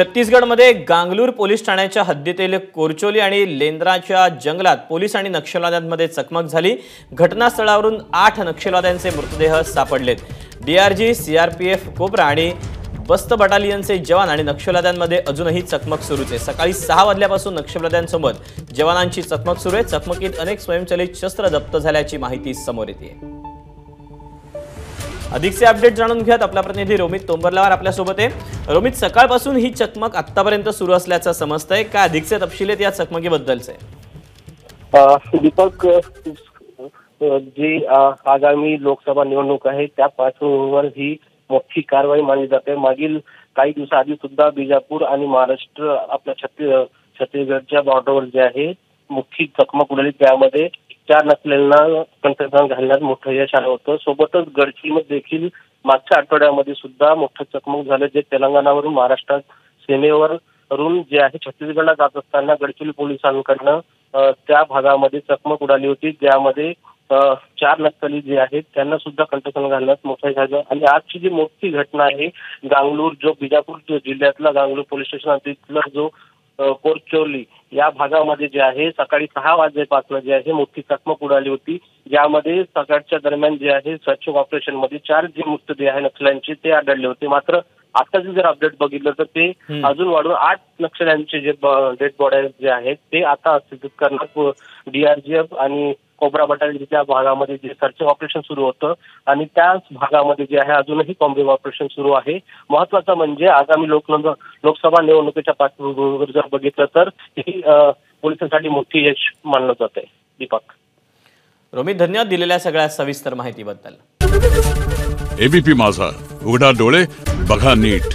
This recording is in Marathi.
छत्तीसगडमध्ये गांगलूर पोलीस ठाण्याच्या हद्दीतील कोरचोली आणि लेंद्राच्या जंगलात पोलीस आणि नक्षलवाद्यांमध्ये चकमक झाली। घटनास्थळावरून 8 नक्षलवाद्यांचे मृतदेह सापडलेत। डीआरजी, सीआरपीएफ, कोब्रा आणि बस्त बटालियनचे जवान आणि नक्षलवाद्यांमध्ये अजूनही चकमक सुरूच आहे। सकाळी 6 वाजल्यापासून नक्षलवाद्यांसोबत जवानांची चकमक सुरू आहे। चकमकीत अनेक स्वयंचलित शस्त्र जप्त झाल्याची माहिती समोर येते। अधिकचे अपडेट जाणून घेऊयात। आपला प्रतिनिधी रोमित तोंबरलावर आपल्या सोबत आहे। रोमित, सकाळपासून ही चकमक आतापर्यंत सुरू असल्याचं समजतंय, काय अधिकचे तपशील आहेत या चकमकीबद्दलचे? दीपक, जी आगामी लोकसभा निवडणूक आहे त्या पार्श्वभूमीवर ही मोठी कारवाई मानली जाते। मागील काही दिवसाआधी सुद्धा बिजापूर आणि महाराष्ट्र आपल्या छत्तीसगडच्या बॉर्डरवर जे आहे मोठी चकमक उडाली, त्यामध्ये 4 नक्षल्यांना कंठस्नान घालण्यात मोठं यश आलं होतं। सोबतच गडचिरोलीमध्ये देखील मागच्या आठवड्यामध्ये सुद्धा मोठं चकमक झालं, जे तेलंगणावरून महाराष्ट्रात सीमेवरून जे आहे छत्तीसगडला जात असताना गडचिरोली पोलिसांकडनं त्या भागामध्ये चकमक उडाली होती, ज्यामध्ये 4 नक्षली जे आहेत त्यांना सुद्धा कंठस्नान घालण्यात मोठं यश आलं। आणि आजची जी मोठी घटना आहे, गांगलूर जो बिजापूर जिल्ह्यातला गांगलूर पोलीस स्टेशन तिथला जो कोरचोली या भागामध्ये जे आहे सकाळी 6 वाजल्यापासून जे आहे मोठी चकमक उडाली होती, ज्यामध्ये सकाळच्या दरम्यान जे आहे सर्चिंग ऑपरेशन मध्ये 4 जे मृतदेह आहे नक्षल्यांचे ते आढळले होते। मात्र आताचे जर अपडेट बघितलं तर ते अजून वाढून 8 नक्षल्यांचे जे डेड बॉडी जे आहेत ते आता अस्तित्वात करण्यात डीआरजीएफ आणि कोब्रा बटालियनच्या भागामध्ये जे सर्चिंग ऑपरेशन सुरू होतं आणि त्याच भागामध्ये जे आहे अजूनही कॉम्बिंग ऑपरेशन सुरू आहे। महत्वाचं म्हणजे आगामी लोकसभा निवडणुकीच्या पार्श्वभूमीवर जर बघितलं तर ही पोलिसांसाठी मोठी यश मानलं जात आहे। दीपक, रोमित, धन्यवाद दिलेल्या सगळ्या सविस्तर माहितीबद्दल। एबीपी माझा, उघडा डोळे बघा नीट।